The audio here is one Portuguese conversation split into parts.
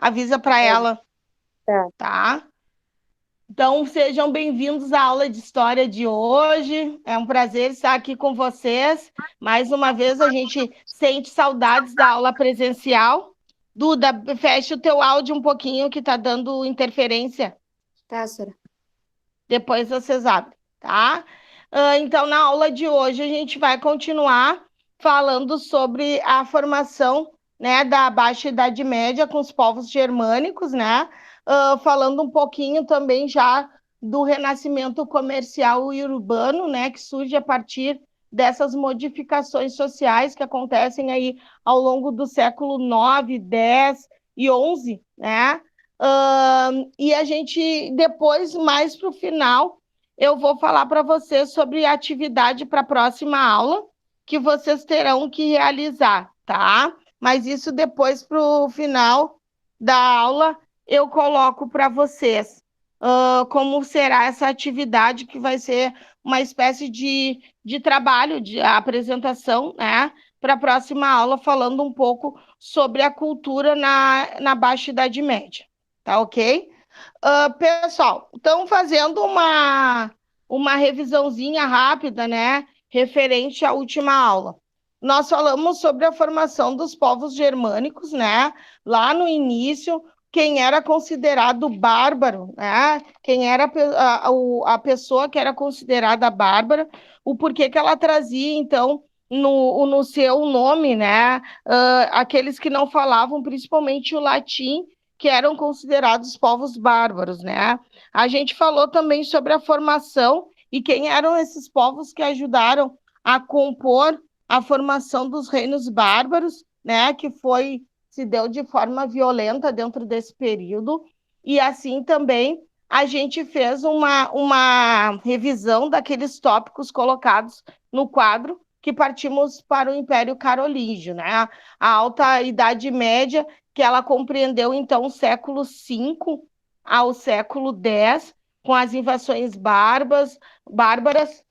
Avisa para ela, Tá. tá? Então, sejam bem-vindos à aula de história de hoje. É um prazer estar aqui com vocês. Mais uma vez, a gente sente saudades da aula presencial. Duda, fecha o teu áudio um pouquinho, que está dando interferência. Tá, Sora. Depois vocês abrem, tá? Então, na aula de hoje, a gente vai continuar falando sobre a formação, né, da Baixa Idade Média com os povos germânicos, né? Falando um pouquinho também já do renascimento comercial e urbano, né, que surge a partir dessas modificações sociais que acontecem aí ao longo do século 9, 10 e 11, né? E a gente, depois, mais para o final, eu vou falar para vocês sobre a atividade para a próxima aula, que vocês terão que realizar, tá? Mas isso depois, para o final da aula, eu coloco para vocês como será essa atividade, que vai ser uma espécie de trabalho, de apresentação, né? Para a próxima aula, falando um pouco sobre a cultura na Baixa Idade Média. Tá ok? Pessoal, estão fazendo uma revisãozinha rápida, né? Referente à última aula. Nós falamos sobre a formação dos povos germânicos, né? Lá no início, quem era considerado bárbaro, né? Quem era a pessoa que era considerada bárbara, o porquê que ela trazia, então, no seu nome, né? Aqueles que não falavam, principalmente o latim, que eram considerados povos bárbaros, né? A gente falou também sobre a formação e quem eram esses povos que ajudaram a compor a formação dos reinos bárbaros, né? Que se deu de forma violenta dentro desse período. E assim também a gente fez uma revisão daqueles tópicos colocados no quadro, que partimos para o Império Carolíngio, né? A Alta Idade Média, que ela compreendeu, então, o século V ao século X, com as invasões bárbaras,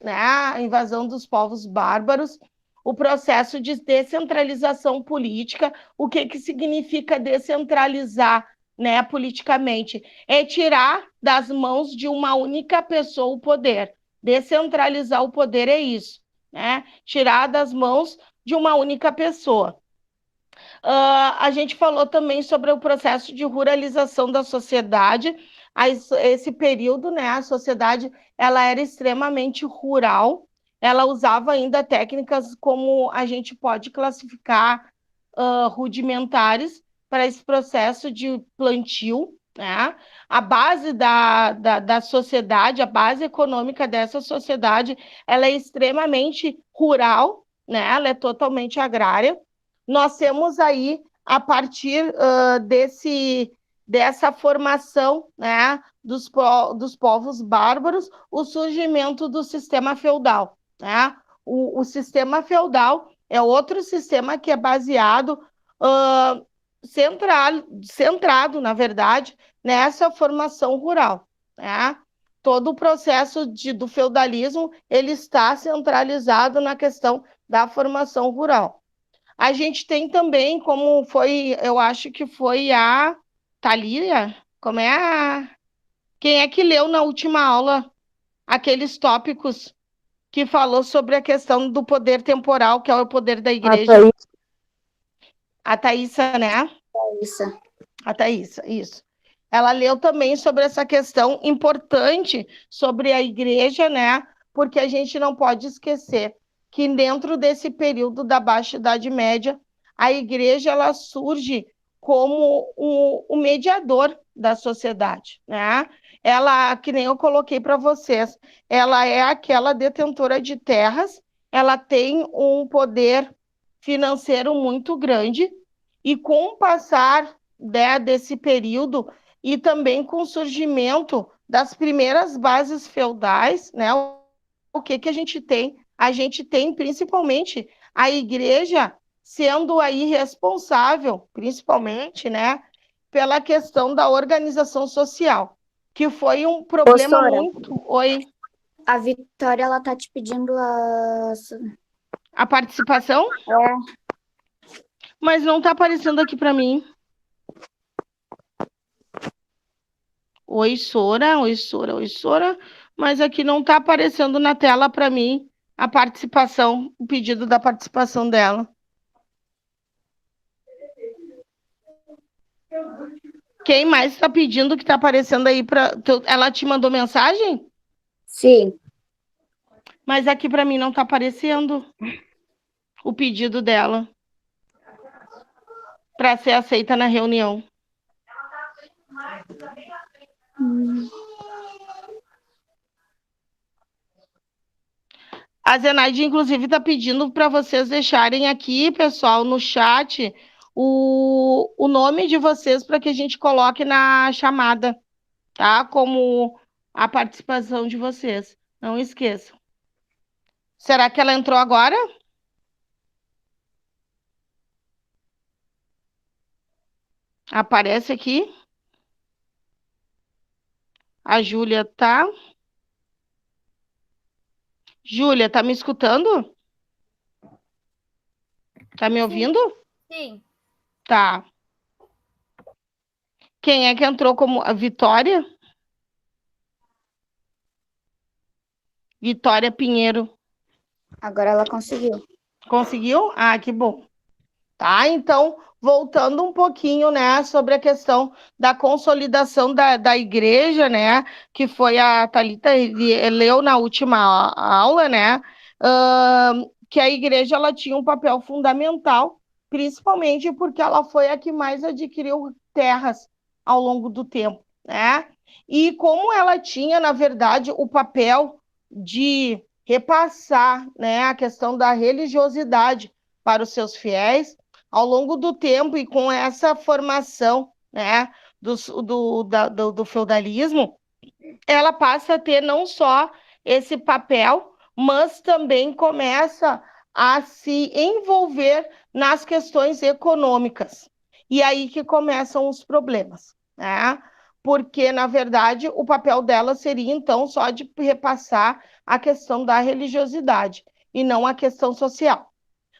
né? A invasão dos povos bárbaros, o processo de descentralização política. O que significa descentralizar, né, politicamente? É tirar das mãos de uma única pessoa o poder. Descentralizar o poder é isso, né? Tirar das mãos de uma única pessoa. A gente falou também sobre o processo de ruralização da sociedade. Esse período, né, a sociedade ela era extremamente rural, ela usava ainda técnicas como a gente pode classificar rudimentares para esse processo de plantio, né? A base da sociedade, a base econômica dessa sociedade, ela é extremamente rural, né? Ela é totalmente agrária. Nós temos aí, a partir dessa formação, né, dos povos bárbaros, o surgimento do sistema feudal, né? O sistema feudal é outro sistema que é baseado, centrado, na verdade, nessa formação rural, né? Todo o processo do feudalismo ele está centralizado na questão da formação rural. A gente tem também, como foi, eu acho que foi a Thalia, como é a... Quem é que leu na última aula aqueles tópicos que falou sobre a questão do poder temporal, que é o poder da A igreja? Thaís, A Thaísa, né? isso. A Thaísa, isso. Ela leu também sobre essa questão importante sobre a igreja, né? Porque a gente não pode esquecer que dentro desse período da Baixa Idade Média, a igreja ela surge como o mediador da sociedade, né? Ela, que nem eu coloquei para vocês, ela é aquela detentora de terras, ela tem um poder financeiro muito grande, e com o passar, né, desse período e também com o surgimento das primeiras bases feudais, né, o que a gente tem? A gente tem principalmente a igreja sendo aí responsável, principalmente, né, pela questão da organização social, que foi um Ô, problema Sora, muito... Oi, a Vitória, ela tá te pedindo a participação, É, mas não está aparecendo aqui para mim. Oi, Sora, oi, Sora, oi, Sora. Mas aqui não está aparecendo na tela para mim a participação, o pedido da participação dela. Quem mais está pedindo que está aparecendo aí para. Ela te mandou mensagem? Sim. Mas aqui para mim não está aparecendo o pedido dela para ser aceita na reunião. A Zenaide, inclusive, está pedindo para vocês deixarem aqui, pessoal, no chat, o nome de vocês para que a gente coloque na chamada, tá? Como a participação de vocês. Não esqueçam. Será que ela entrou agora? Aparece aqui. A Júlia tá. Júlia, tá me escutando? Tá me ouvindo? Sim. Tá. Quem é que entrou como a Vitória? Vitória Pinheiro. Agora ela conseguiu. Conseguiu? Ah, que bom. Tá? Então, voltando um pouquinho, né, sobre a questão da consolidação da igreja, né, que foi a Thalita leu na última aula, né, que a igreja ela tinha um papel fundamental, principalmente porque ela foi a que mais adquiriu terras ao longo do tempo, né? E como ela tinha, na verdade, o papel de repassar, né, a questão da religiosidade para os seus fiéis, ao longo do tempo e com essa formação, né, do feudalismo, ela passa a ter não só esse papel, mas também começa a se envolver nas questões econômicas. E aí que começam os problemas, né? Porque, na verdade, o papel dela seria, então, só de repassar a questão da religiosidade e não a questão social.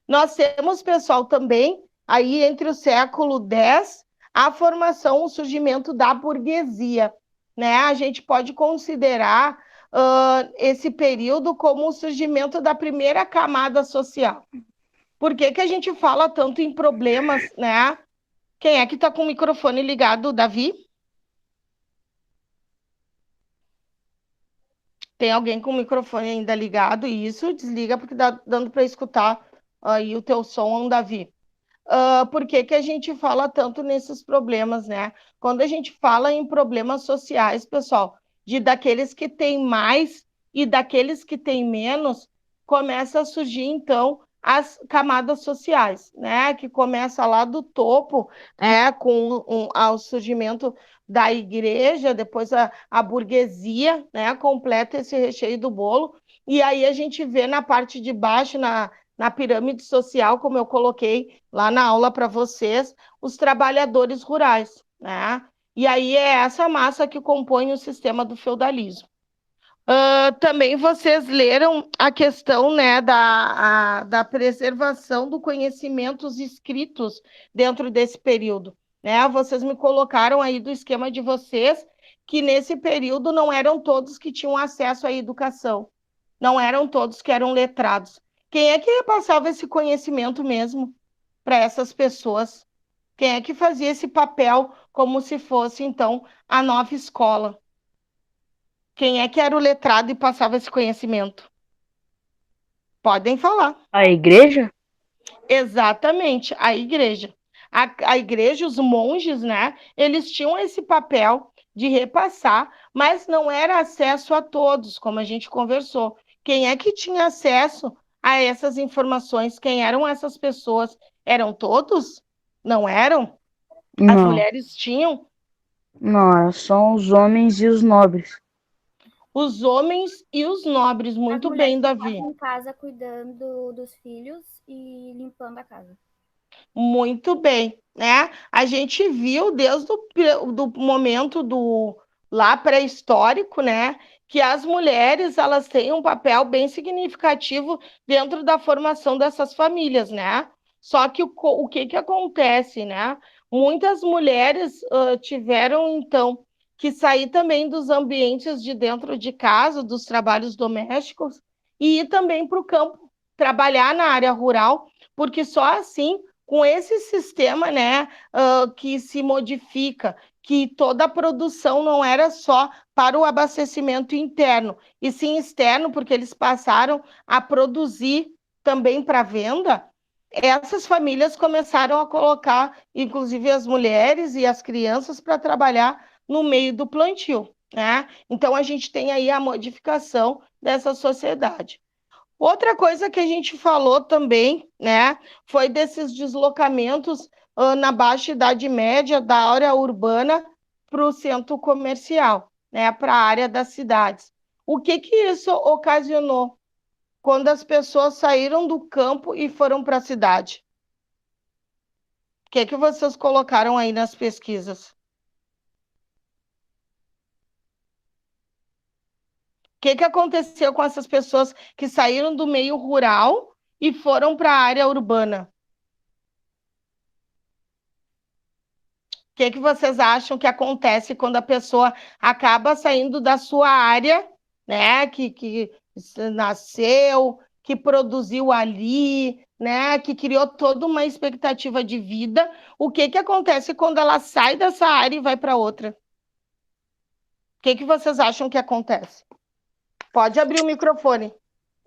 Nós temos, pessoal, também, aí entre o século X, a formação, o surgimento da burguesia, né? A gente pode considerar esse período como o surgimento da primeira camada social. Por que que a gente fala tanto em problemas, né? Quem é que está com o microfone ligado, Davi? Tem alguém com o microfone ainda ligado? Isso, desliga, porque dá dando para escutar aí o teu som, Davi. Por que que a gente fala tanto nesses problemas, né? Quando a gente fala em problemas sociais, pessoal, de daqueles que têm mais e daqueles que têm menos, começa a surgir, então, as camadas sociais, né? Que começa lá do topo, né? Com o surgimento da igreja, depois a burguesia, né? Completa esse recheio do bolo, e aí a gente vê na parte de baixo, na pirâmide social, como eu coloquei lá na aula para vocês, os trabalhadores rurais, né? E aí é essa massa que compõe o sistema do feudalismo. Também vocês leram a questão, né, da preservação do conhecimento escritos dentro desse período, né? Vocês me colocaram aí do esquema de vocês que nesse período não eram todos que tinham acesso à educação, não eram todos que eram letrados. Quem é que repassava esse conhecimento mesmo para essas pessoas? Quem é que fazia esse papel como se fosse, então, a nova escola? Quem é que era o letrado e passava esse conhecimento? Podem falar. A igreja? Exatamente, a igreja. A igreja, os monges, né? Eles tinham esse papel de repassar, mas não era acesso a todos, como a gente conversou. Quem é que tinha acesso a essas informações? Quem eram essas pessoas? Eram todos? Não eram? As Não, mulheres tinham? não, são os homens e os nobres. Os homens e os nobres, muito bem, Davi. Ficavam em casa cuidando dos filhos e limpando a casa. Muito bem, né? A gente viu desde do momento do lá pré-histórico, né, que as mulheres elas têm um papel bem significativo dentro da formação dessas famílias, né? Só que o que que acontece, né? Muitas mulheres tiveram então que sair também dos ambientes de dentro de casa, dos trabalhos domésticos, e ir também para o campo, trabalhar na área rural, porque só assim, com esse sistema, né, que se modifica, que toda a produção não era só para o abastecimento interno, e sim externo, porque eles passaram a produzir também para venda, essas famílias começaram a colocar, inclusive as mulheres e as crianças, para trabalhar no meio do plantio, né? Então a gente tem aí a modificação dessa sociedade. Outra coisa que a gente falou também, né, foi desses deslocamentos na Baixa Idade Média, da área urbana para o centro comercial, né, para a área das cidades. O que que isso ocasionou quando as pessoas saíram do campo e foram para a cidade? O que vocês colocaram aí nas pesquisas? O que aconteceu com essas pessoas que saíram do meio rural e foram para a área urbana? O que vocês acham que acontece quando a pessoa acaba saindo da sua área, né? Que nasceu, que produziu ali, né? Que criou toda uma expectativa de vida. O que acontece quando ela sai dessa área e vai para outra? O que vocês acham que acontece? Pode abrir o microfone.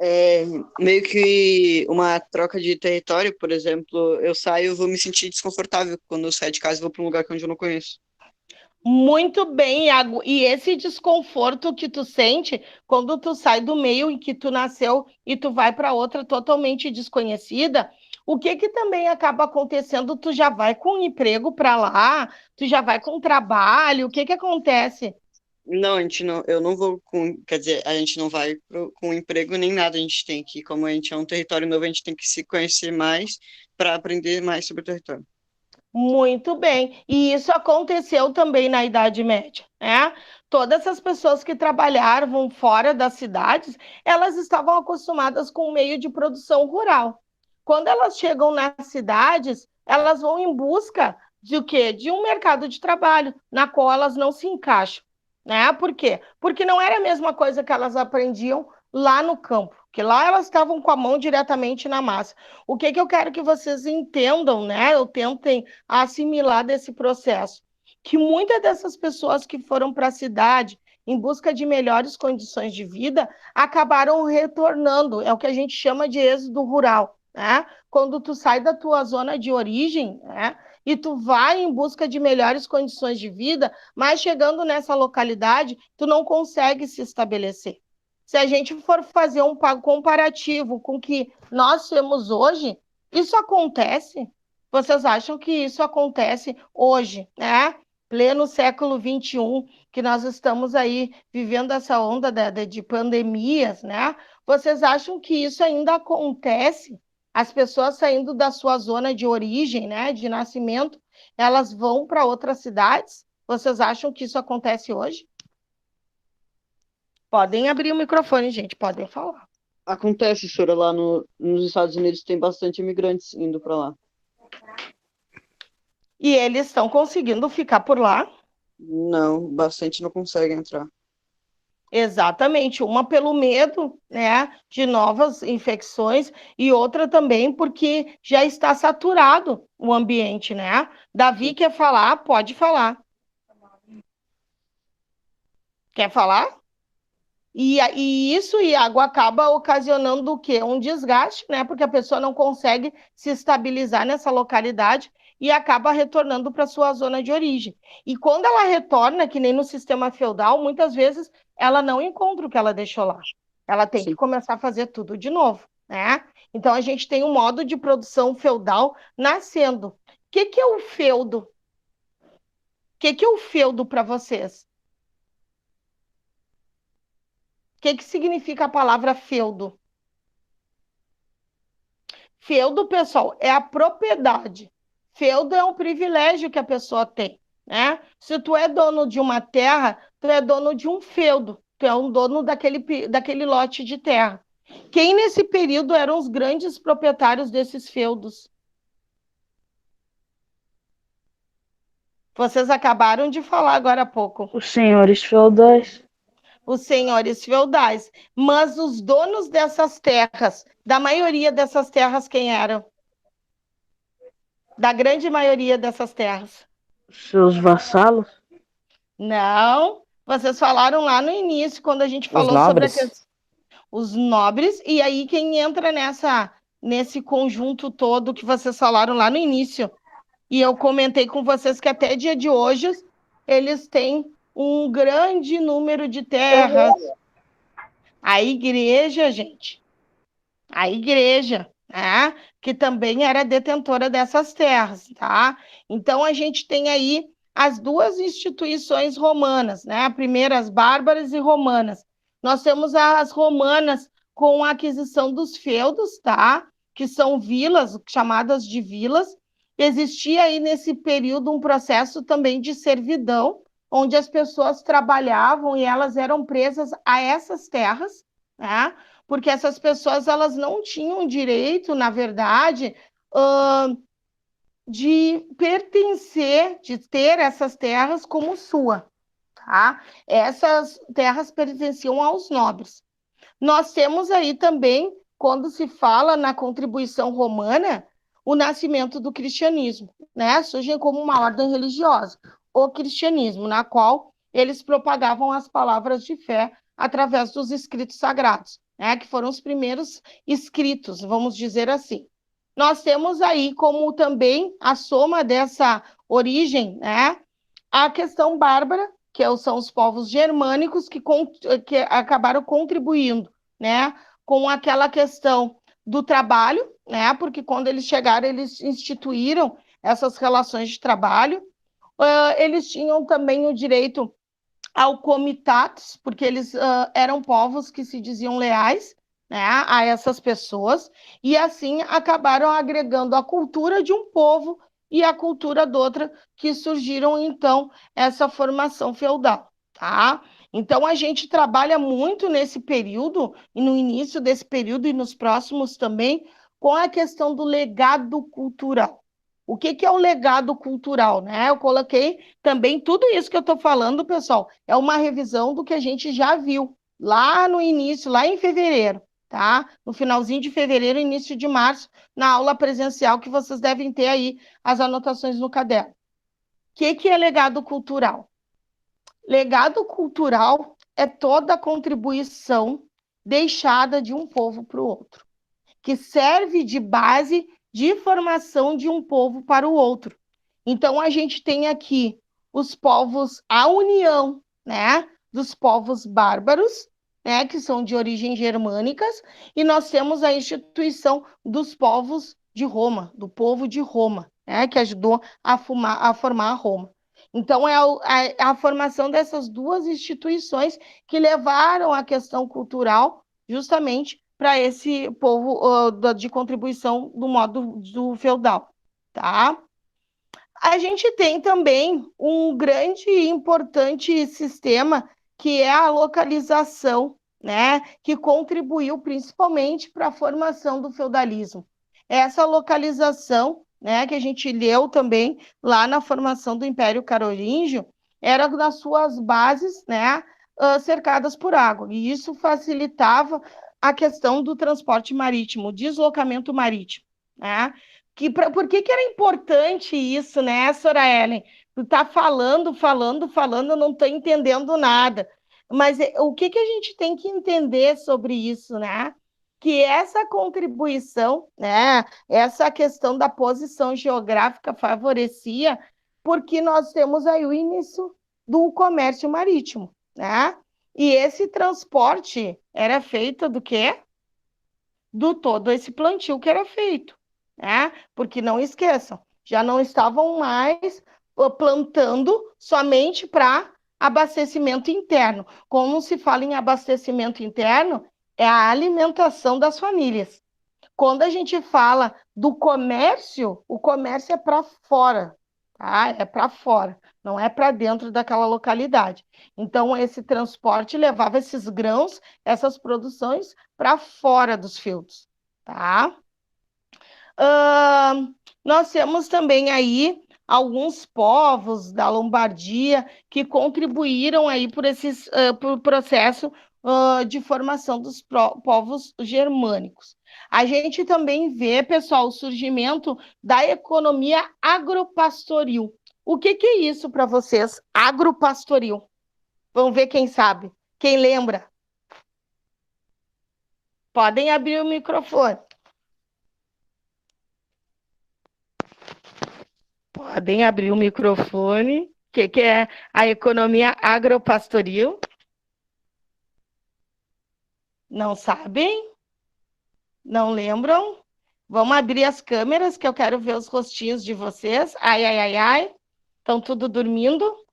É meio que uma troca de território, por exemplo, eu saio, vou me sentir desconfortável quando eu saio de casa e vou para um lugar onde eu não conheço. Muito bem, Iago. E esse desconforto que tu sente quando tu sai do meio em que tu nasceu e tu vai para outra totalmente desconhecida, o que também acaba acontecendo? Tu já vai com um emprego para lá, tu já vai com um trabalho, o que acontece? Não, a gente não, eu não vou com, quer dizer, a gente não vai com emprego nem nada, a gente tem que, como a gente é um território novo, a gente tem que se conhecer mais para aprender mais sobre o território. Muito bem. E isso aconteceu também na Idade Média, né? Todas essas pessoas que trabalhavam fora das cidades, elas estavam acostumadas com o meio de produção rural. Quando elas chegam nas cidades, elas vão em busca de o quê? De um mercado de trabalho na qual elas não se encaixam, né? Por quê? Porque não era a mesma coisa que elas aprendiam lá no campo, que lá elas estavam com a mão diretamente na massa. O que eu quero que vocês entendam, né? Ou tentem assimilar desse processo, que muitas dessas pessoas que foram para a cidade em busca de melhores condições de vida acabaram retornando, é o que a gente chama de êxodo rural, né? Quando tu sai da tua zona de origem, né? E tu vai em busca de melhores condições de vida, mas chegando nessa localidade, tu não consegue se estabelecer. Se a gente for fazer um comparativo com o que nós temos hoje, isso acontece? Vocês acham que isso acontece hoje, né? Pleno século XXI, que nós estamos aí vivendo essa onda de pandemias, né? Vocês acham que isso ainda acontece? As pessoas saindo da sua zona de origem, né, de nascimento, elas vão para outras cidades? Vocês acham que isso acontece hoje? Podem abrir o microfone, gente, podem falar. Acontece, Sora, lá nos Estados Unidos tem bastante imigrantes indo para lá. E eles estão conseguindo ficar por lá? Não, bastante não conseguem entrar. Exatamente, uma pelo medo, né, de novas infecções e outra também porque já está saturado o ambiente, né? Davi quer falar? Pode falar. Quer falar? E isso, Iago, acaba ocasionando o quê? Um desgaste, né? Porque a pessoa não consegue se estabilizar nessa localidade e acaba retornando para sua zona de origem. E quando ela retorna, que nem no sistema feudal, muitas vezes ela não encontra o que ela deixou lá. Ela tem que Sim. começar a fazer tudo de novo, né? Então a gente tem um modo de produção feudal nascendo. O que é o feudo? O que é o feudo para vocês? O que significa a palavra feudo? Feudo, pessoal, é a propriedade. Feudo é um privilégio que a pessoa tem, né? Se tu é dono de uma terra, tu é dono de um feudo. Tu é um dono daquele lote de terra. Quem nesse período eram os grandes proprietários desses feudos? Vocês acabaram de falar agora há pouco. Os senhores feudais. Os senhores feudais. Mas os donos dessas terras, da maioria dessas terras, quem eram? Da grande maioria dessas terras. Seus vassalos. Não, vocês falaram lá no início, quando a gente Os falou sobre nobres. os nobres, e aí quem entra nesse conjunto todo que vocês falaram lá no início. E eu comentei com vocês que até dia de hoje eles têm um grande número de terras. A igreja, gente, a igreja, né, que também era detentora dessas terras, tá? Então a gente tem aí as duas instituições romanas, né? A primeira, as bárbaras e romanas. Nós temos as romanas com a aquisição dos feudos, tá? Que são vilas, chamadas de vilas. Existia aí nesse período um processo também de servidão, onde as pessoas trabalhavam e elas eram presas a essas terras, né? Porque essas pessoas elas não tinham direito, na verdade, de pertencer, de ter essas terras como sua, tá? Essas terras pertenciam aos nobres. Nós temos aí também, quando se fala na contribuição romana, o nascimento do cristianismo, né? Surge como uma ordem religiosa, o cristianismo, na qual eles propagavam as palavras de fé através dos escritos sagrados, né? Que foram os primeiros escritos, vamos dizer assim. Nós temos aí como também a soma dessa origem, né? A questão bárbara, que são os povos germânicos que acabaram contribuindo, né, com aquela questão do trabalho, né, porque quando eles chegaram, eles instituíram essas relações de trabalho. Eles tinham também o direito ao comitatus, porque eles eram povos que se diziam leais, né, a essas pessoas, e assim acabaram agregando a cultura de um povo e a cultura de outra, que surgiram, então, essa formação feudal, tá? Então, a gente trabalha muito nesse período, e no início desse período e nos próximos também, com a questão do legado cultural. O que é o legado cultural, né? Eu coloquei também tudo isso que eu estou falando, pessoal, é uma revisão do que a gente já viu lá no início, lá em fevereiro, tá? No finalzinho de fevereiro, início de março, na aula presencial, que vocês devem ter aí as anotações no caderno. O que é legado cultural? Legado cultural é toda a contribuição deixada de um povo para o outro, que serve de base de formação de um povo para o outro. Então, a gente tem aqui os povos, a união, né, dos povos bárbaros, né, que são de origem germânicas, e nós temos a instituição dos povos de Roma, do povo de Roma, né, que ajudou a formar Roma. Então, é a formação dessas duas instituições que levaram a questão cultural justamente para esse povo de contribuição do modo do feudal, tá? A gente tem também um grande e importante sistema que é a localização, né? Que contribuiu principalmente para a formação do feudalismo. Essa localização, né, que a gente leu também lá na formação do Império Carolíngio, era nas suas bases, né, cercadas por água. E isso facilitava a questão do transporte marítimo, o deslocamento marítimo, né? Por que era importante isso, né, Sora Ellen? Tu tá falando, eu não tô entendendo nada. Mas o que a gente tem que entender sobre isso, né? Que essa contribuição, né, essa questão da posição geográfica favorecia, porque nós temos aí o início do comércio marítimo, né? E esse transporte era feito do quê? Do todo esse plantio que era feito, né? Porque não esqueçam, já não estavam mais plantando somente para abastecimento interno. Como se fala em abastecimento interno, é a alimentação das famílias. Quando a gente fala do comércio, o comércio é para fora, tá? É para fora, não é para dentro daquela localidade. Então, esse transporte levava esses grãos, essas produções, para fora dos feudos, tá? Nós temos também aí alguns povos da Lombardia que contribuíram aí por processo de formação dos povos germânicos. A gente também vê, pessoal, o surgimento da economia agropastoril. O que é isso para vocês? Agropastoril. Vamos ver quem sabe, quem lembra. Podem abrir o microfone. Podem abrir o microfone. O que é a economia agropastoril? Não sabem? Não lembram? Vamos abrir as câmeras, que eu quero ver os rostinhos de vocês. Ai, ai, ai, ai. Estão tudo dormindo?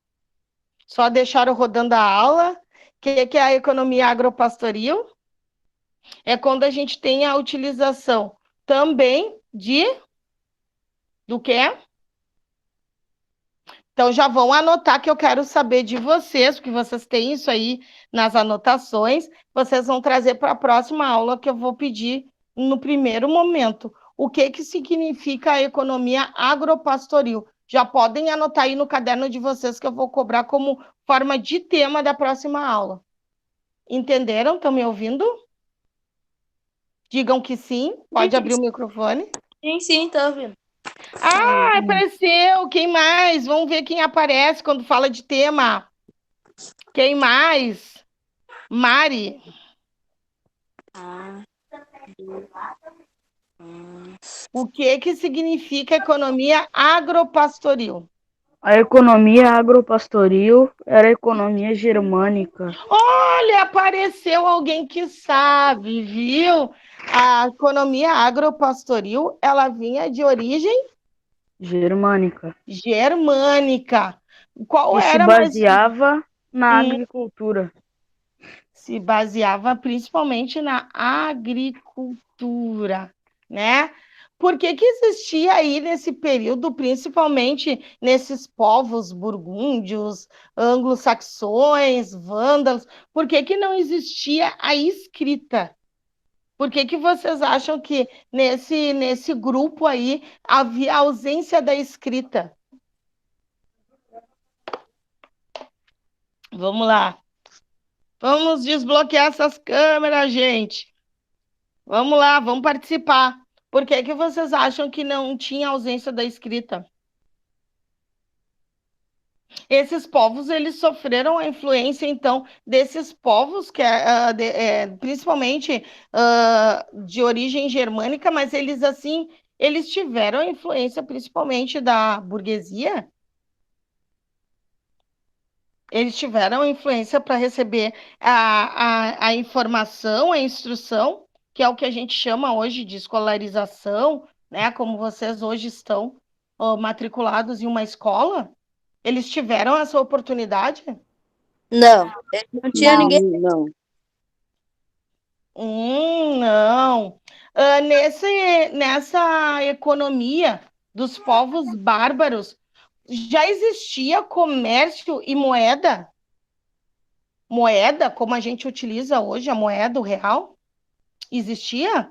Só deixaram rodando a aula. O que é a economia agropastoril? É quando a gente tem a utilização também do quê? Então, já vão anotar que eu quero saber de vocês, porque vocês têm isso aí nas anotações. Vocês vão trazer para a próxima aula que eu vou pedir no primeiro momento. O que significa a economia agropastoril? Já podem anotar aí no caderno de vocês que eu vou cobrar como forma de tema da próxima aula. Entenderam? Estão me ouvindo? Digam que sim. Pode abrir o microfone. Sim, tô ouvindo. Ah, apareceu! Quem mais? Vamos ver quem aparece quando fala de tema. Quem mais? Mari. O que significa economia agropastoril? A economia agropastoril era a economia germânica. Olha, apareceu alguém que sabe, viu? A economia agropastoril, ela vinha de origem Germânica. germânica. Qual E se era baseava na agricultura. Se baseava principalmente na agricultura, né? Por que existia aí nesse período, principalmente nesses povos burgúndios, anglo-saxões, vândalos, por que não existia a escrita? Por que vocês acham que nesse grupo aí havia ausência da escrita? Vamos lá. Vamos desbloquear essas câmeras, gente. Vamos lá, vamos participar. Por que vocês acham que não tinha ausência da escrita? Esses povos, eles sofreram a influência, então, desses povos, que principalmente de origem germânica, mas eles, assim, eles tiveram a influência principalmente da burguesia. Eles tiveram influência para receber a informação, a instrução, que é o que a gente chama hoje de escolarização, né? Como vocês hoje estão matriculados em uma escola. Eles tiveram essa oportunidade? Não, não tinha ninguém. Não. Não. Nessa economia dos povos bárbaros, já existia comércio e moeda? Moeda, como a gente utiliza hoje, a moeda, o real? Existia?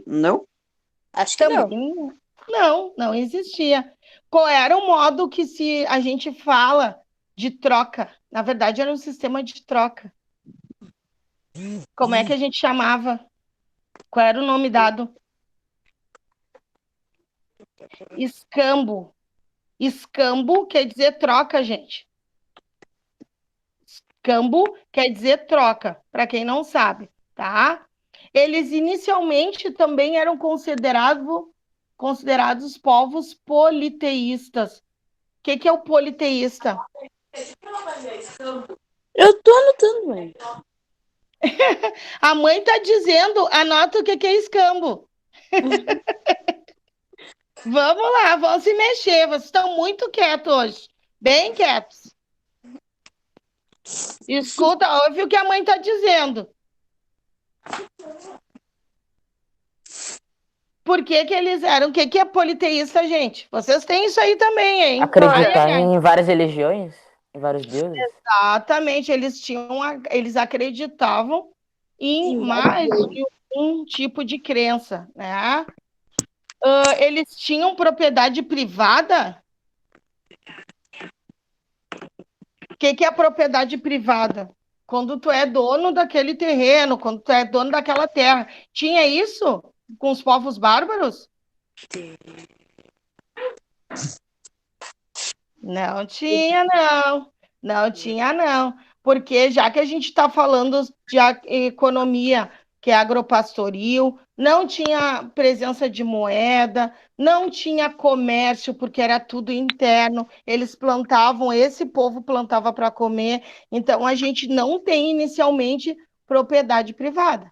Não? Acho que não. Também não existia. Qual era o modo que a gente fala de troca? Na verdade, era um sistema de troca. Como é que a gente chamava? Qual era o nome dado? Escambo. Escambo quer dizer troca, gente. Escambo quer dizer troca, para quem não sabe, tá? Eles inicialmente também eram considerados povos politeístas. O que é o politeísta? Eu tô anotando, mãe. A mãe tá dizendo, anota o que é escambo. Vamos lá, vamos se mexer. Vocês estão muito quietos hoje. Bem quietos. Escuta, ouve o que a mãe está dizendo. Por que eles eram? O que é politeísta, gente? Vocês têm isso aí também, hein? Acreditar em várias religiões? Em vários deuses? Exatamente. Eles acreditavam em mais de um tipo de crença, né? eles tinham propriedade privada? O que é propriedade privada? Quando tu é dono daquele terreno, quando tu é dono daquela terra. Tinha isso com os povos bárbaros? Não tinha, não. Não tinha, não. Porque já que a gente está falando de economia, que é agropastoril, não tinha presença de moeda, não tinha comércio, porque era tudo interno. Eles plantavam, esse povo plantava para comer. Então, a gente não tem inicialmente propriedade privada,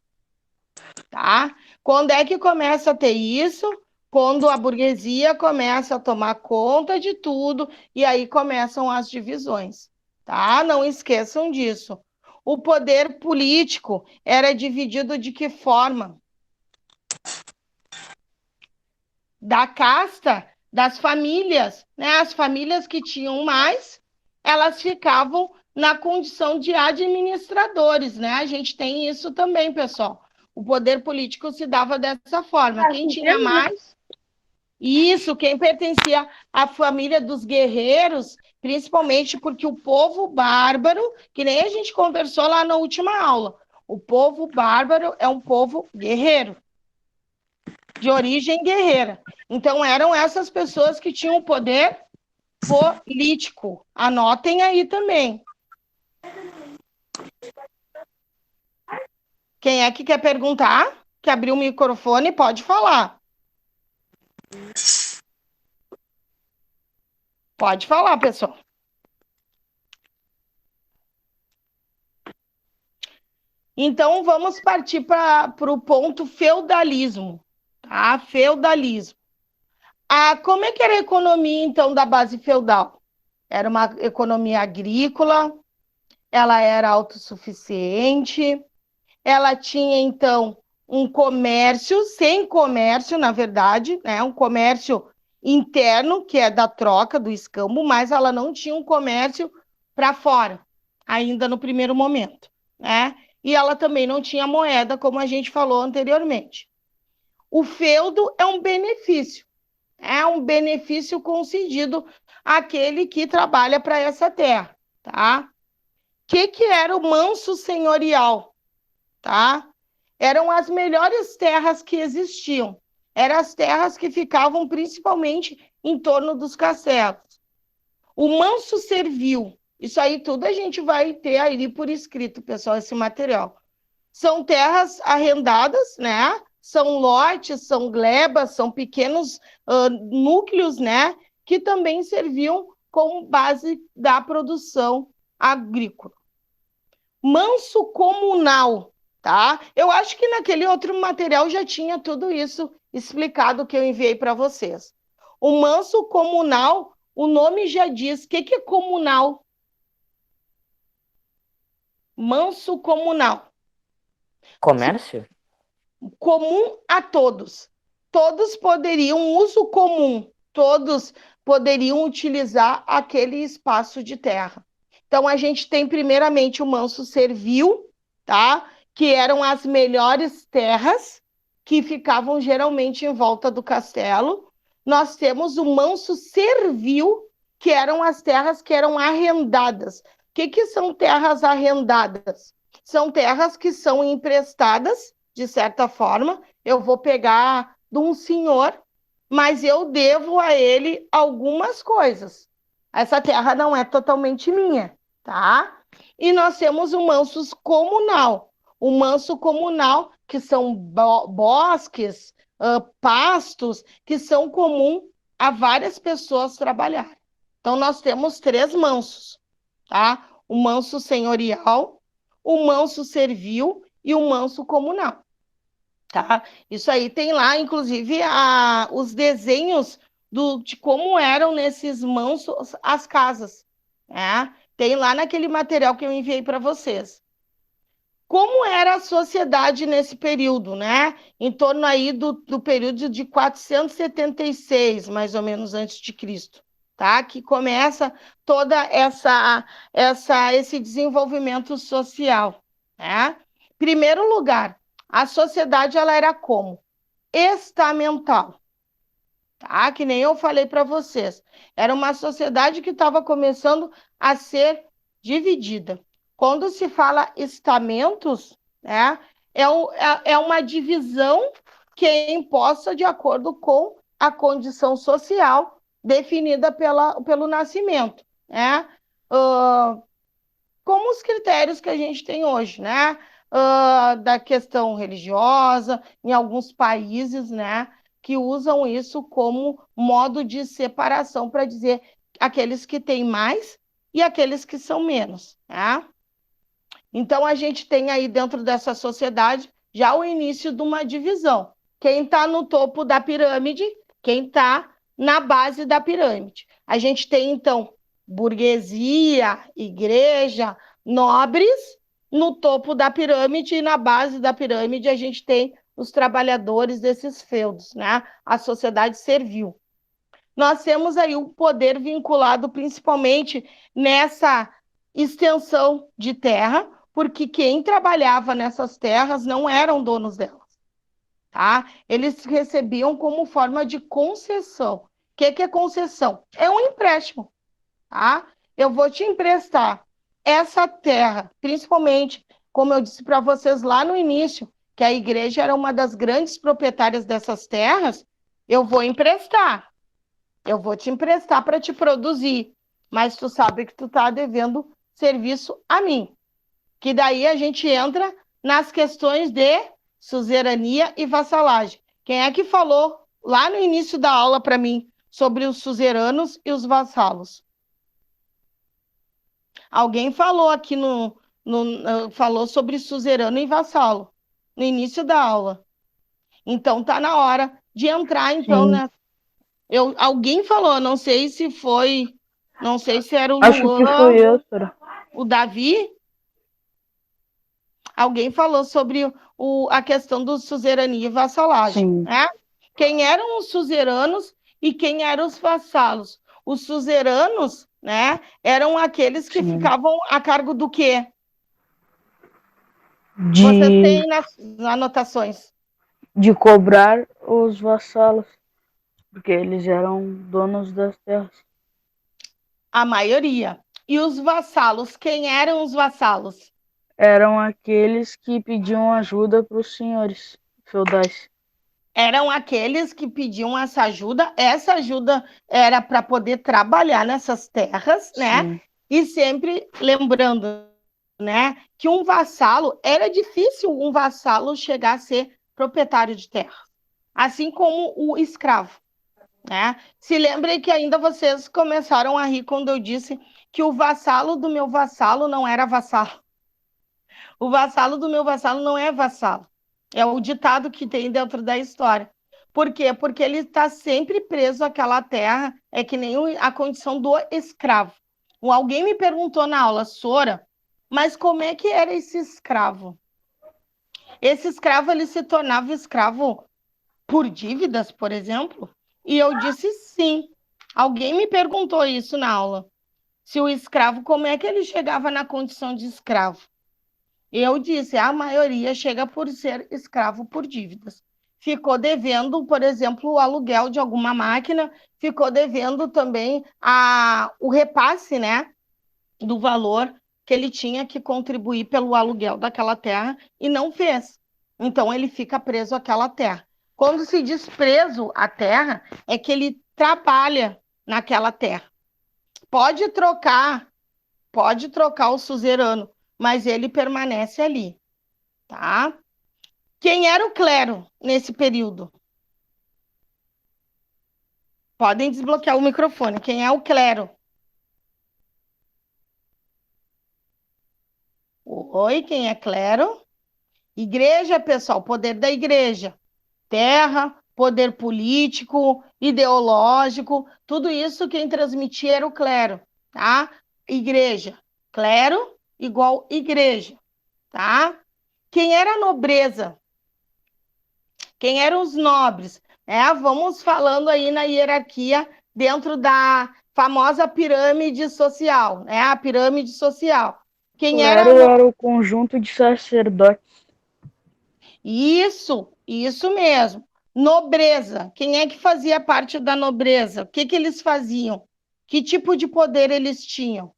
tá? Quando é que começa a ter isso? Quando a burguesia começa a tomar conta de tudo e aí começam as divisões, tá? Não esqueçam disso. O poder político era dividido de que forma? Da casta, das famílias, né? As famílias que tinham mais, elas ficavam na condição de administradores, né? A gente tem isso também, pessoal. O poder político se dava dessa forma. Quem tinha mais... Isso, quem pertencia à família dos guerreiros, principalmente porque o povo bárbaro, que nem a gente conversou lá na última aula, o povo bárbaro é um povo guerreiro, de origem guerreira. Então, eram essas pessoas que tinham o poder político. Anotem aí também. Quem é que quer perguntar? Que abriu o microfone, pode falar. Pode falar, pessoal. Então, vamos partir para o ponto feudalismo, tá? Feudalismo. Como é que era a economia, então, da base feudal? Era uma economia agrícola, ela era autossuficiente, ela tinha, então, um comércio, sem comércio, na verdade, né? Um comércio interno, que é da troca, do escambo, mas ela não tinha um comércio para fora, ainda no primeiro momento, né? E ela também não tinha moeda, como a gente falou anteriormente. O feudo é um benefício concedido àquele que trabalha para essa terra, tá? O que era o manso senhorial, tá? Eram as melhores terras que existiam. Eram as terras que ficavam principalmente em torno dos castelos. O manso servil, isso aí tudo a gente vai ter aí por escrito, pessoal, esse material. São terras arrendadas, né? São lotes, são glebas, são pequenos núcleos, né? Que também serviam como base da produção agrícola. Manso comunal, tá? Eu acho que naquele outro material já tinha tudo isso explicado que eu enviei para vocês. O manso comunal, o nome já diz. O que é comunal? Manso comunal. Comércio? Comum a todos. Todos poderiam, uso comum, todos poderiam utilizar aquele espaço de terra. Então, a gente tem primeiramente o manso servil, tá? Que eram as melhores terras que ficavam geralmente em volta do castelo. Nós temos o manso servil, que eram as terras que eram arrendadas. O que são terras arrendadas? São terras que são emprestadas, de certa forma. Eu vou pegar de um senhor, mas eu devo a ele algumas coisas. Essa terra não é totalmente minha, tá? E nós temos o manso comunal. O manso comunal, que são bosques, pastos, que são comum a várias pessoas trabalharem. Então, nós temos 3 mansos, tá? O manso senhorial, o manso servil e o manso comunal, tá? Isso aí tem lá, inclusive, os desenhos de como eram nesses mansos as casas, né? Tem lá naquele material que eu enviei para vocês. Como era a sociedade nesse período, né? Em torno aí do período de 476, mais ou menos, antes de Cristo, tá? Que começa toda esse desenvolvimento social, né? Primeiro lugar, a sociedade ela era como? Estamental. tá? Que nem eu falei para vocês. Era uma sociedade que estava começando a ser dividida. Quando se fala estamentos, né, é uma divisão que é imposta de acordo com a condição social definida pelo nascimento, né? Como os critérios que a gente tem hoje, né? Da questão religiosa, em alguns países, né? Que usam isso como modo de separação para dizer aqueles que têm mais e aqueles que são menos, né? Então, a gente tem aí dentro dessa sociedade já o início de uma divisão. Quem está no topo da pirâmide, quem está na base da pirâmide. A gente tem, então, burguesia, igreja, nobres no topo da pirâmide, e na base da pirâmide a gente tem os trabalhadores desses feudos, né? A sociedade servil. Nós temos aí o poder vinculado principalmente nessa extensão de terra, porque quem trabalhava nessas terras não eram donos delas, tá? Eles recebiam como forma de concessão. O que é concessão? É um empréstimo, tá? Eu vou te emprestar essa terra, principalmente, como eu disse para vocês lá no início, que a igreja era uma das grandes proprietárias dessas terras, eu vou emprestar. Eu vou te emprestar para te produzir, mas tu sabe que tu está devendo serviço a mim. Que daí a gente entra nas questões de suzerania e vassalagem. Quem é que falou lá no início da aula para mim sobre os suzeranos e os vassalos? Alguém falou aqui falou sobre suzerano e vassalo no início da aula. Então tá na hora de entrar então, né? Alguém falou, não sei se foi, não sei se era o Acho Luan, que foi eu, senhora. o Davi. Alguém falou sobre a questão do suzerania e vassalagem, Sim. né? Quem eram os suzeranos e quem eram os vassalos? Os suzeranos, né, eram aqueles que Sim. ficavam a cargo do quê? Vocês têm nas anotações. De cobrar os vassalos, porque eles eram donos das terras. A maioria. E os vassalos, quem eram os vassalos? Eram aqueles que pediam ajuda para os senhores feudais. Eram aqueles que pediam essa ajuda. Essa ajuda era para poder trabalhar nessas terras, né? Sim. E sempre lembrando, né, que um vassalo, era difícil um vassalo chegar a ser proprietário de terra, assim como o escravo, né? Se lembrem que ainda vocês começaram a rir quando eu disse que o vassalo do meu vassalo não era vassalo. O vassalo do meu vassalo não é vassalo. É o ditado que tem dentro da história. Por quê? Porque ele está sempre preso àquela terra, é que nem a condição do escravo. Alguém me perguntou na aula, Sora, mas como é que era esse escravo? Esse escravo, ele se tornava escravo por dívidas, por exemplo? E eu disse sim. Alguém me perguntou isso na aula. Se o escravo, como é que ele chegava na condição de escravo? Eu disse, a maioria chega por ser escravo por dívidas. Ficou devendo, por exemplo, o aluguel de alguma máquina, ficou devendo também o repasse, né, do valor que ele tinha que contribuir pelo aluguel daquela terra e não fez. Então, ele fica preso àquela terra. Quando se diz preso à terra, é que ele trabalha naquela terra. Pode trocar o suzerano, mas ele permanece ali, tá? Quem era o clero nesse período? Podem desbloquear o microfone. Quem é o clero? Oi, quem é clero? Igreja, pessoal, poder da igreja. Terra, poder político, ideológico, tudo isso quem transmitia era o clero, tá? Igreja, clero igual igreja, tá? Quem era a nobreza? Quem eram os nobres? Vamos falando aí na hierarquia dentro da famosa pirâmide social, né? A pirâmide social. Quem Era o conjunto de sacerdotes. Isso mesmo. Nobreza. Quem é que fazia parte da nobreza? O que que eles faziam? Que tipo de poder eles tinham?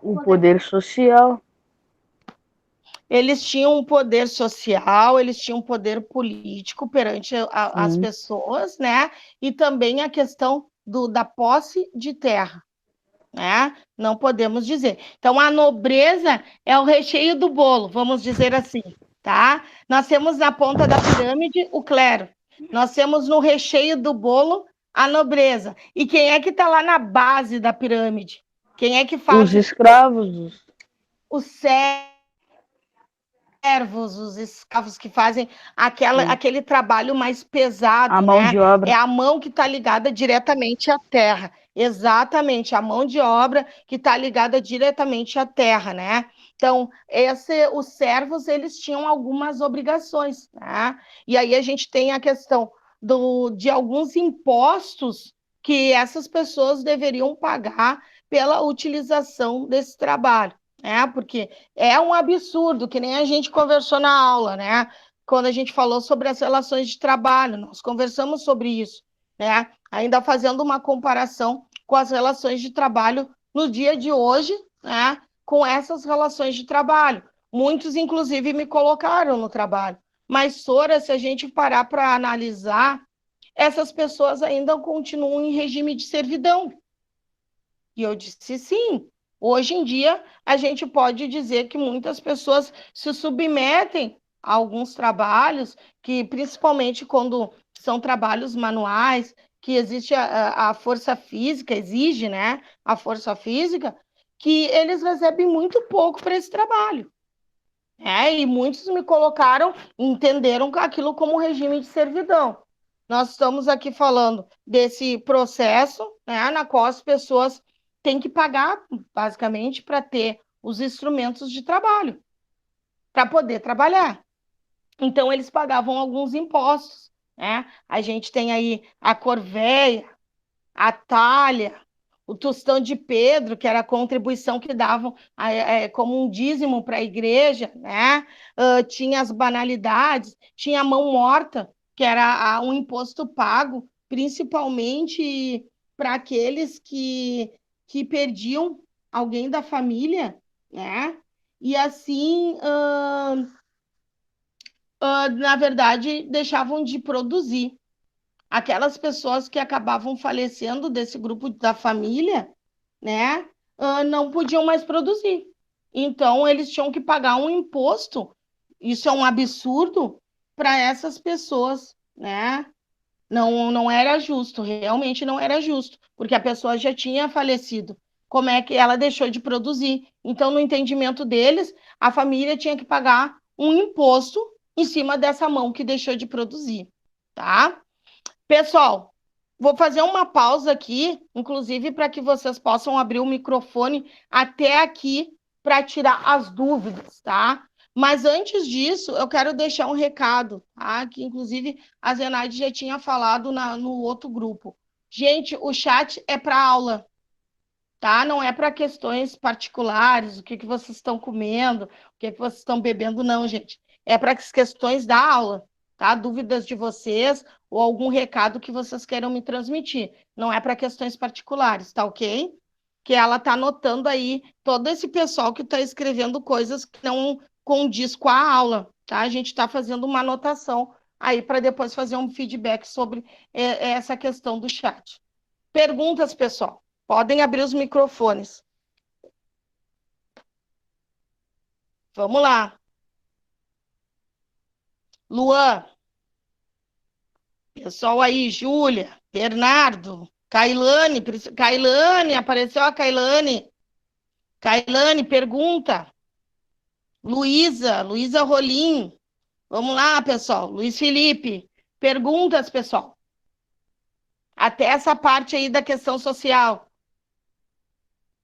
O poder social. Eles tinham um poder social, eles tinham um poder político perante as Sim. pessoas, né? E também a questão da posse de terra, né? Não podemos dizer. Então, a nobreza é o recheio do bolo, vamos dizer assim, tá? Nós temos na ponta da pirâmide o clero. Nós temos no recheio do bolo a nobreza. E quem é que está lá na base da pirâmide? Quem é que faz Os escravos. o servos, os escravos que fazem aquele trabalho mais pesado, A mão né? de obra. É a mão que está ligada diretamente à terra. Exatamente, a mão de obra que está ligada diretamente à terra, né? Então, os servos, eles tinham algumas obrigações, né? E aí a gente tem a questão de alguns impostos que essas pessoas deveriam pagar pela utilização desse trabalho, né? Porque é um absurdo, que nem a gente conversou na aula, né? Quando a gente falou sobre as relações de trabalho, nós conversamos sobre isso, né? Ainda fazendo uma comparação com as relações de trabalho no dia de hoje, né? Com essas relações de trabalho. Muitos, inclusive, me colocaram no trabalho. Mas, Sora, se a gente parar para analisar, essas pessoas ainda continuam em regime de servidão. E eu disse sim. Hoje em dia, a gente pode dizer que muitas pessoas se submetem a alguns trabalhos, que principalmente quando são trabalhos manuais, que existe a força física, exige, né, a força física, que eles recebem muito pouco para esse trabalho. E muitos me colocaram, entenderam aquilo como regime de servidão. Nós estamos aqui falando desse processo, né, na qual as pessoas têm que pagar, basicamente, para ter os instrumentos de trabalho, para poder trabalhar. Então, eles pagavam alguns impostos, né? A gente tem aí a corvéia, a talha, o tostão de Pedro, que era a contribuição que davam como um dízimo para a igreja, né? Tinha as banalidades, tinha a mão morta, que era um imposto pago, principalmente para aqueles que perdiam alguém da família, né? E assim, na verdade, deixavam de produzir. Aquelas pessoas que acabavam falecendo desse grupo da família, né, não podiam mais produzir. Então, eles tinham que pagar um imposto. Isso é um absurdo para essas pessoas, né? Não era justo, realmente não era justo, porque a pessoa já tinha falecido. Como é que ela deixou de produzir? Então, no entendimento deles, a família tinha que pagar um imposto em cima dessa mão que deixou de produzir, tá? Pessoal, vou fazer uma pausa aqui, inclusive para que vocês possam abrir o microfone até aqui para tirar as dúvidas, tá? Mas antes disso, eu quero deixar um recado, tá? Que inclusive a Zenaide já tinha falado no outro grupo. Gente, o chat é para aula, tá? Não é para questões particulares, o que vocês estão comendo, o que vocês estão bebendo, não, gente. É para as questões da aula, tá? Dúvidas de vocês ou algum recado que vocês queiram me transmitir. Não é para questões particulares, tá ok? Que ela está anotando aí todo esse pessoal que está escrevendo coisas que não condiz com a aula, tá? A gente está fazendo uma anotação aí para depois fazer um feedback sobre essa questão do chat. Perguntas, pessoal? Podem abrir os microfones. Vamos lá. Luan. Pessoal aí, Júlia, Bernardo, Kailane, apareceu a Kailane. Kailane, pergunta. Luísa Rolim. Vamos lá, pessoal. Luiz Felipe, perguntas, pessoal. Até essa parte aí da questão social.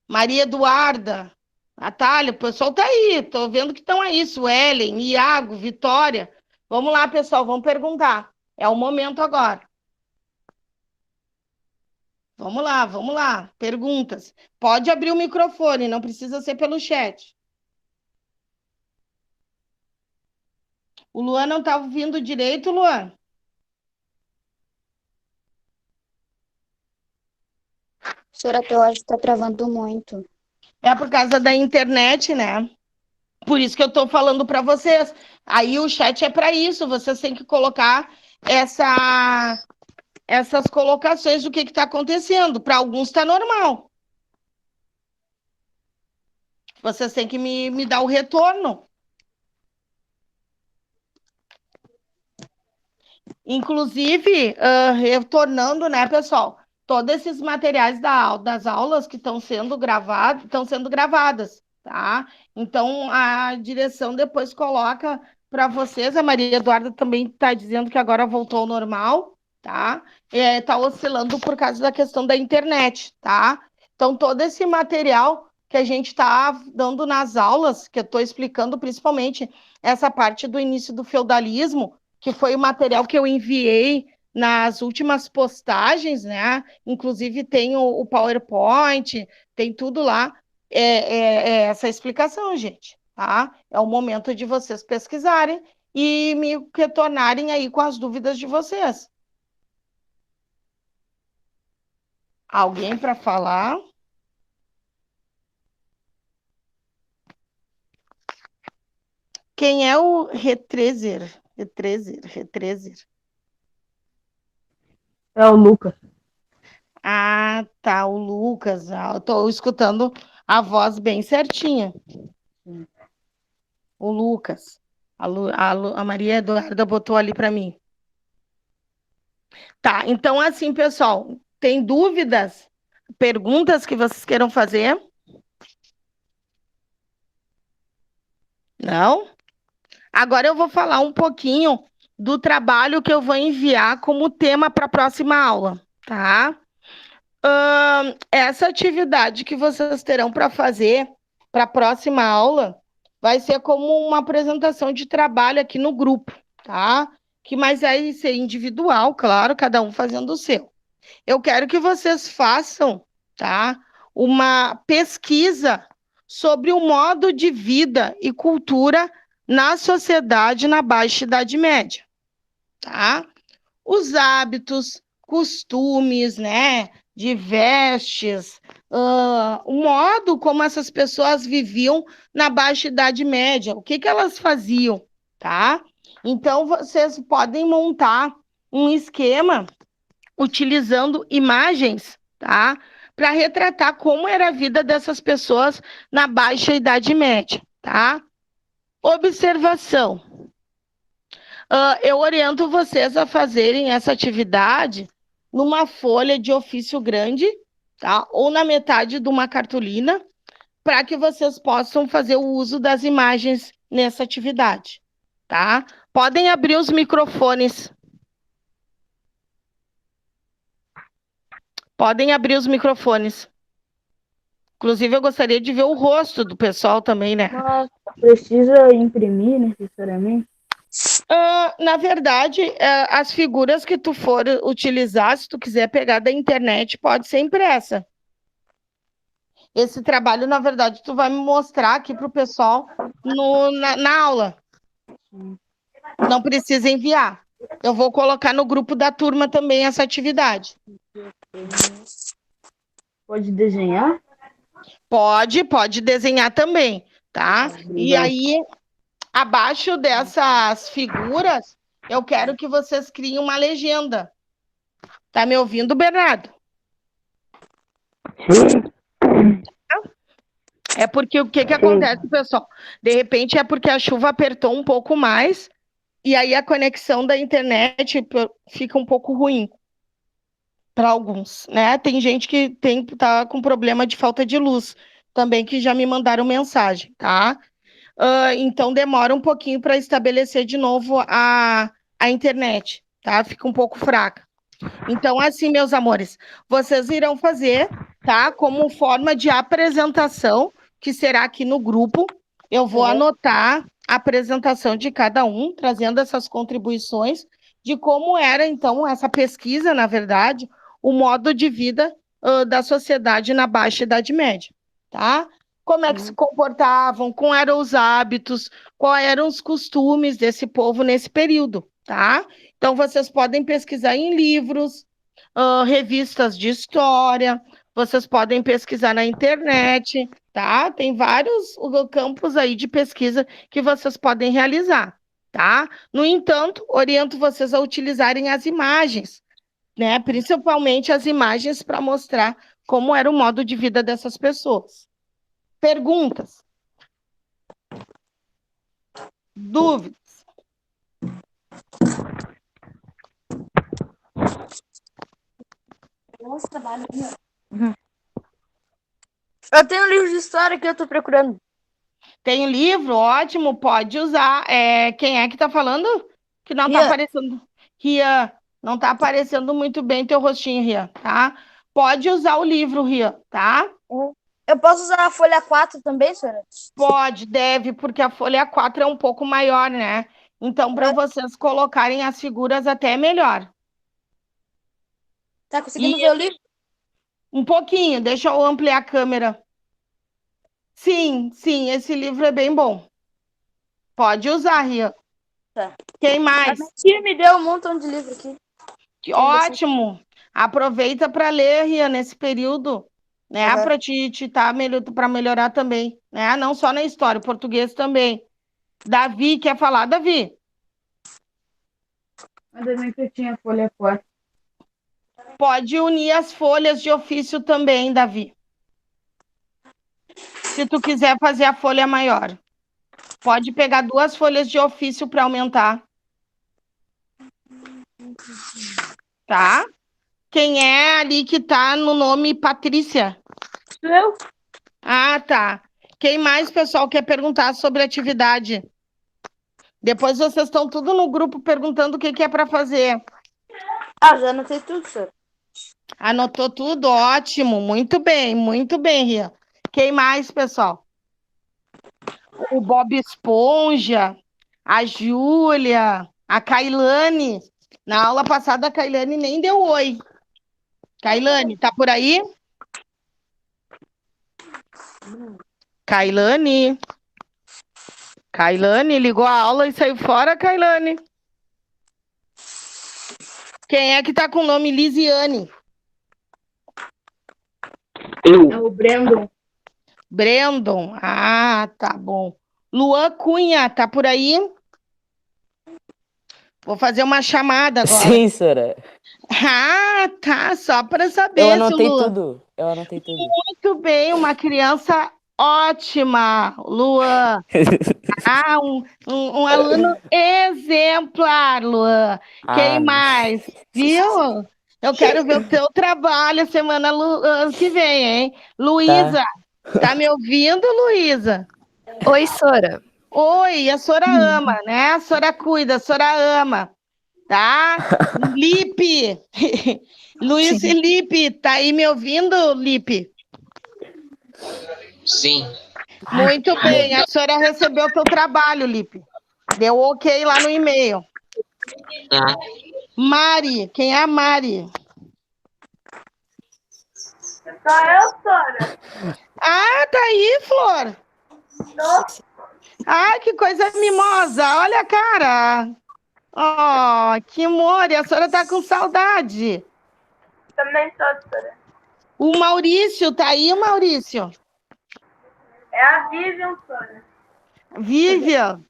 Maria Eduarda, Natália, o pessoal tá aí, tô vendo que estão aí. Suelen, Iago, Vitória. Vamos lá, pessoal, vamos perguntar. É o momento agora. Vamos lá. Perguntas. Pode abrir o microfone, não precisa ser pelo chat. O Luan não tá ouvindo direito, Luan? Professora, teu áudio tá travando muito. É por causa da internet, né? Por isso que eu tô falando para vocês. Aí o chat é para isso, vocês têm que colocar essas colocações do que está acontecendo. Para alguns está normal. Vocês têm que me dar o retorno. Inclusive, retornando, né, pessoal? Todos esses materiais das aulas que estão sendo gravadas, tá? Então, a direção depois coloca para vocês. A Maria Eduarda também está dizendo que agora voltou ao normal, tá? Está oscilando por causa da questão da internet, tá? Então, todo esse material que a gente está dando nas aulas, que eu estou explicando principalmente essa parte do início do feudalismo, que foi o material que eu enviei nas últimas postagens, né? Inclusive tem o PowerPoint, tem tudo lá. É essa explicação, gente, tá? É o momento de vocês pesquisarem e me retornarem aí com as dúvidas de vocês. Alguém para falar? Quem é o Retrezer? É o Lucas. Ah, tá, o Lucas. Eu tô escutando a voz bem certinha. O Lucas. A Maria Eduarda botou ali para mim. Tá, então assim, pessoal, tem dúvidas, perguntas que vocês queiram fazer? Não? Agora eu vou falar um pouquinho do trabalho que eu vou enviar como tema para a próxima aula, tá? Essa atividade que vocês terão para fazer para a próxima aula vai ser como uma apresentação de trabalho aqui no grupo, tá? Mas vai ser individual, claro, cada um fazendo o seu. Eu quero que vocês façam, tá? Uma pesquisa sobre o modo de vida e cultura na sociedade na Baixa Idade Média, tá? Os hábitos, costumes, né? De vestes, o modo como essas pessoas viviam na Baixa Idade Média, o que elas faziam, tá? Então, vocês podem montar um esquema utilizando imagens, tá? Para retratar como era a vida dessas pessoas na Baixa Idade Média, tá? Observação. Eu oriento vocês a fazerem essa atividade numa folha de ofício grande, tá? Ou na metade de uma cartolina, para que vocês possam fazer o uso das imagens nessa atividade, tá? Podem abrir os microfones. Podem abrir os microfones. Inclusive, eu gostaria de ver o rosto do pessoal também, né? Mas precisa imprimir necessariamente? Na verdade, as figuras que tu for utilizar, se tu quiser pegar da internet, pode ser impressa. Esse trabalho, na verdade, tu vai me mostrar aqui para o pessoal na aula. Não precisa enviar. Eu vou colocar no grupo da turma também essa atividade. Pode desenhar? Pode desenhar também, tá? E aí, abaixo dessas figuras, eu quero que vocês criem uma legenda. Tá me ouvindo, Bernardo? É porque o que acontece, pessoal? De repente é porque a chuva apertou um pouco mais e aí a conexão da internet fica um pouco ruim para alguns, né? Tem gente que tá com problema de falta de luz também, que já me mandaram mensagem, tá? Então demora um pouquinho para estabelecer de novo a internet, tá? Fica um pouco fraca. Então, assim, meus amores, vocês irão fazer, tá? Como forma de apresentação, que será aqui no grupo. Eu vou anotar a apresentação de cada um, trazendo essas contribuições de como era, então, essa pesquisa, na verdade, o modo de vida da sociedade na Baixa Idade Média, tá? como é que se comportavam, como eram os hábitos, quais eram os costumes desse povo nesse período, tá? Então, vocês podem pesquisar em livros, revistas de história, vocês podem pesquisar na internet, tá? Tem vários campos aí de pesquisa que vocês podem realizar, tá? No entanto, oriento vocês a utilizarem as imagens, né? Principalmente as imagens para mostrar como era o modo de vida dessas pessoas. Perguntas? Dúvidas? Eu tenho um livro de história que eu tô procurando. Tem um livro? Ótimo, pode usar. Quem é que tá falando? Que não tá Ria. aparecendo. Ria, não tá aparecendo muito bem teu rostinho, Ria, tá? Pode usar o livro, Ria, tá? Eu posso usar a folha 4 também, senhora? Pode, deve, porque a folha 4 é um pouco maior, né? Então, para vocês colocarem as figuras até é melhor. Tá conseguindo ver o livro? Um pouquinho, deixa eu ampliar a câmera. Sim, esse livro é bem bom. Pode usar, Ria. Tá. Quem A mais? minha tia me deu um montão de livro aqui. Ótimo. Aproveita para ler, Ria, nesse período, né? Uhum. Para para melhorar também, né? Não só na história, o português também. Davi, quer falar, Davi? Ainda bem que eu tinha folha 4. Pode unir as folhas de ofício também, Davi. Se tu quiser fazer a folha maior. Pode pegar 2 folhas de ofício para aumentar. Tá? Quem é ali que tá no nome Patrícia? Eu? Ah, tá. Quem mais, pessoal, quer perguntar sobre a atividade? Depois vocês estão tudo no grupo perguntando o que é para fazer. Ah, já anotei tudo, senhora. Anotou tudo? Ótimo. Muito bem, Ria. Quem mais, pessoal? O Bob Esponja, a Júlia, a Kailane. Na aula passada, a Kailane nem deu oi. Kailane, tá por aí? Kailane, ligou a aula e saiu fora, Kailane. Quem é que tá com o nome Lisiane? É o Brandon. Brandon. Ah, tá bom. Luan Cunha, tá por aí? Vou fazer uma chamada agora. Sim, senhora. Ah, tá. Só para saber. Eu anotei Luan. tudo. Eu anotei tudo. Muito bem, uma criança ótima, Luan. Ah, um aluno exemplar, Luan. Quem mais? Viu? Eu quero ver o teu trabalho semana que vem, hein? Luísa, tá me ouvindo, Luísa? Oi, Sora. Oi, a Sora ama, né? A Sora cuida, a Sora ama, tá? Lipe, Luiz Felipe, tá aí me ouvindo, Lipe? Sim. Muito bem, a senhora recebeu o teu trabalho, Lipe. Deu ok lá no e-mail. Tá. Mari, quem é a Mari? Só eu, Sora. Ah, tá aí, Flor. Ah, que coisa mimosa, olha a cara. Oh, que amor, a senhora tá com saudade. Também sou, Sora. O Maurício, tá aí, Maurício? É a Vivian, Sora. Vivian.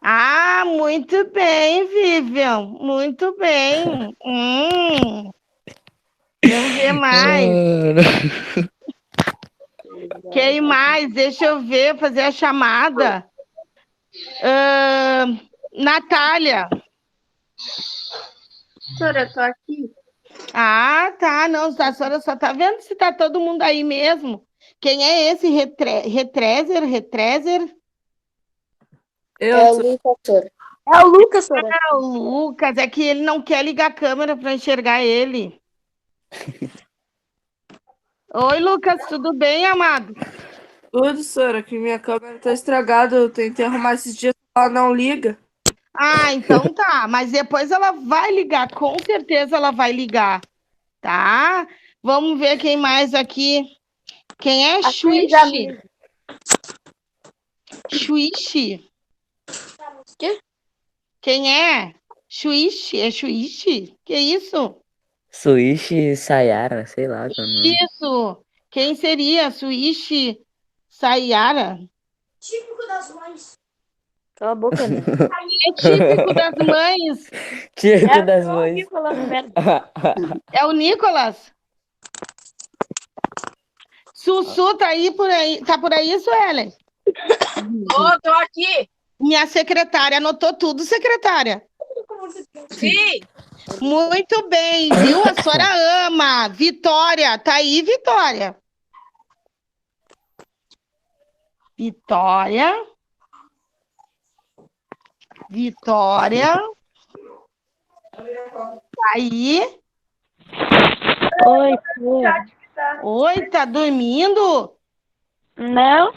Ah, muito bem, Vivian. Muito bem. Vamos ver mais. Quem mais? Deixa eu ver, fazer a chamada. Natália. Sora, eu tô aqui. Ah, tá. Não, a senhora só tá vendo se tá todo mundo aí mesmo. Quem é esse Retrezer? É o Lucas, Sora. É o Lucas, Sora. É o Lucas, é que ele não quer ligar a câmera para enxergar ele. Oi, Lucas, tudo bem, amado? Tudo, Sora, que minha câmera tá estragada. Eu tentei arrumar esses dias, ela não liga. Ah, então tá. Mas depois ela vai ligar, com certeza ela vai ligar, tá? Vamos ver quem mais aqui. Quem é Xuxi? Xuixi. Quê? Quem é? Xuixi? É Xuixi? Que isso? Suíche Sayara, sei lá qual é o nome. Isso. Quem seria? Xuixi Sayara? Cala a boca, né? É típico das mães. Tira das mães. É o Nicolas. Sussu tá aí por aí. Tá por aí, Suelen? Ô, tô aqui! Minha secretária anotou tudo, secretária. Sim! Muito bem, viu? A senhora ama. Vitória, tá aí, Vitória. Vitória. Vitória. Tá aí. Oi, Flor. Oi, tá dormindo? Não?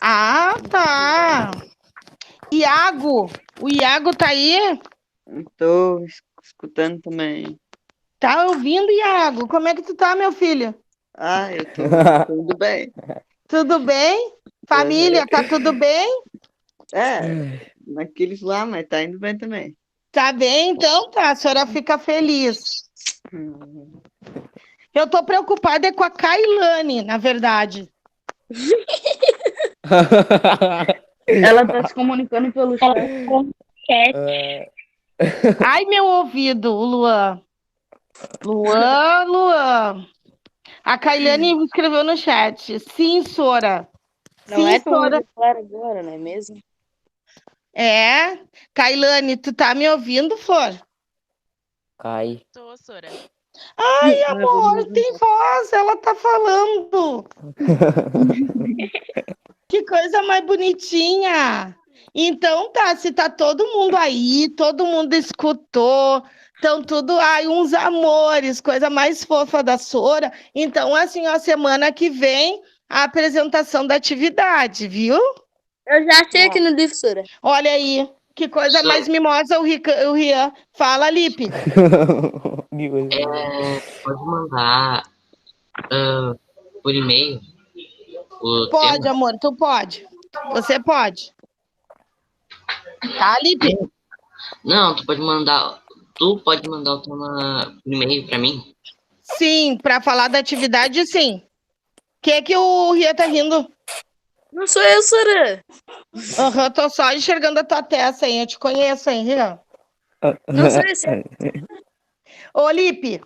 Ah, tá. Iago, o Iago tá aí? Tô escutando também. Tá ouvindo, Iago? Como é que tu tá, meu filho? Ah, eu tô tudo bem. Tudo bem? Família, tá tudo bem? É, naqueles lá, mas tá indo bem também. Tá bem, então tá. A senhora fica feliz. Eu tô preocupada é com a Kailane, na verdade. Ela tá se comunicando pelo chat. Ai, meu ouvido, o Luan. Luan. A Kailane escreveu no chat. Sim, Sora. Não Sim, é tão Sora. claro agora, não é mesmo? É. Kailane, tu tá me ouvindo, Flor? Cai. Tô, Sora. Ai, amor, tem voz, ela tá falando. Que coisa mais bonitinha. Então tá, se tá todo mundo aí, todo mundo escutou, estão tudo aí, uns amores, coisa mais fofa da Sora. Então, assim, ó, semana que vem, a apresentação da atividade, viu? Eu já achei aqui no livro, Sora. Olha aí, que coisa mais mimosa o Rian. Fala, Lipe. Pode mandar por e-mail o Pode, tema? amor, tu pode. Você pode. Tá, Lipe? Não, tu pode mandar o tema por e-mail pra mim? Sim, para falar da atividade, sim. O que o Rian tá rindo? Não sou eu, Sora. Aham, tô só enxergando a tua testa, hein? Eu te conheço, hein, Rian? Não sou eu. Ô, Lipe,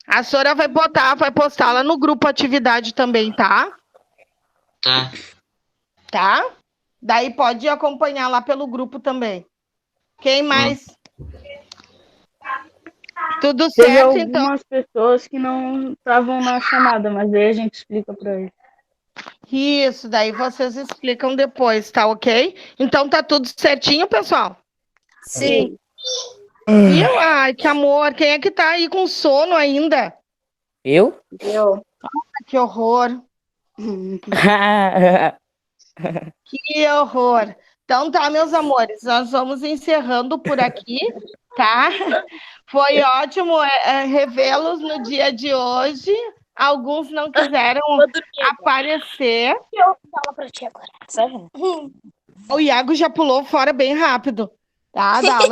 a Sora vai postar lá no grupo atividade também, tá? Tá. Tá? Daí pode acompanhar lá pelo grupo também. Quem mais? Tudo Teve certo, então? algumas pessoas que não estavam na chamada, mas aí a gente explica pra eles. Isso, daí vocês explicam depois, tá ok? Então tá tudo certinho, pessoal? Sim. Viu? Ai, que amor. Quem é que tá aí com sono ainda? Eu? Eu. Que horror. Que horror. Então tá, meus amores, nós vamos encerrando por aqui, tá? Foi ótimo revê-los no dia de hoje. Alguns não quiseram aparecer. Eu vou falar pra ti agora. Sabe? O Iago já pulou fora bem rápido, tá? Da aula